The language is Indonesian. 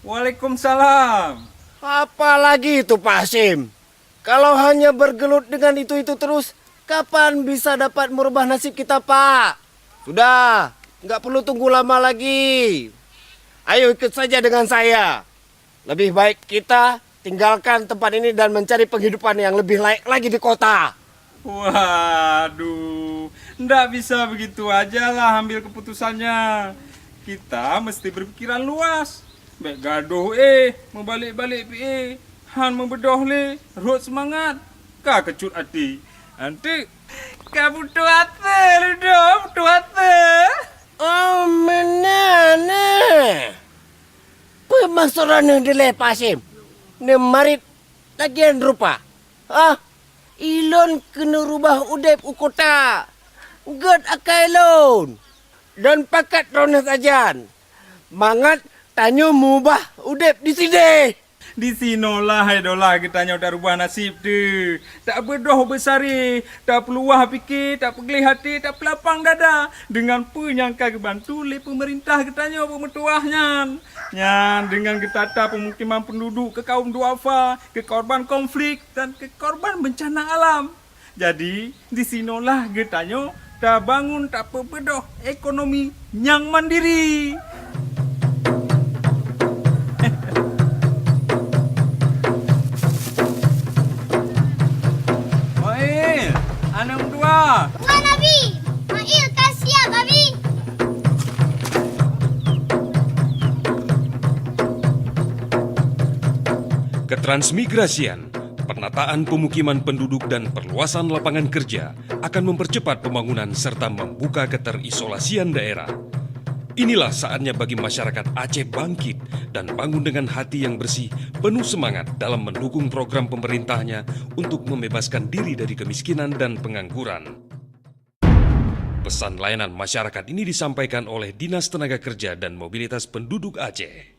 Waalaikumsalam. Apa lagi itu Pak Hashim? Kalau hanya bergelut dengan itu-itu terus, kapan bisa dapat merubah nasib kita, Pak? Sudah, nggak perlu tunggu lama lagi. Ayo ikut saja dengan saya. Lebih baik kita tinggalkan tempat ini dan mencari penghidupan yang lebih layak lagi di kota. Waduh, ndak bisa begitu aja lah ambil keputusannya. Kita mesti berpikiran luas. Baik gaduh membalik-balik han membedoh le, rot semangat. Ka kecut hati. Nanti ka butuh hati, ludoh butuh hati. Oh, menana. Pemasaran dele Pak Hashim. Nemarit lagian rupa. Ilon kena rubah udep ukota. God akailon. Dan pakat ronas ajan. Mangat tanyo mubah udep di sini. Di sinolah idolah kita udah rubah nasib tu. Tak berdoh besari, tak peluah fikir, tak pegeli hati, tak pelapang dada. Dengan penyangka kebantu oleh pemerintah kita pemertuahnya. Nyan dengan ketata pemukiman penduduk ke kaum duafa, ke korban konflik dan ke korban bencana alam. Jadi di sinolah kita tak bangun tak berdoh ekonomi yang mandiri. Anak dua. Tuan Abi, Mail kasih ya, Abi. Ketransmigrasian, penataan pemukiman penduduk dan perluasan lapangan kerja akan mempercepat pembangunan serta membuka keterisolasian daerah. Inilah saatnya bagi masyarakat Aceh bangkit dan bangun dengan hati yang bersih, penuh semangat dalam mendukung program pemerintahnya untuk membebaskan diri dari kemiskinan dan pengangguran. Pesan layanan masyarakat ini disampaikan oleh Dinas Tenaga Kerja dan Mobilitas Penduduk Aceh.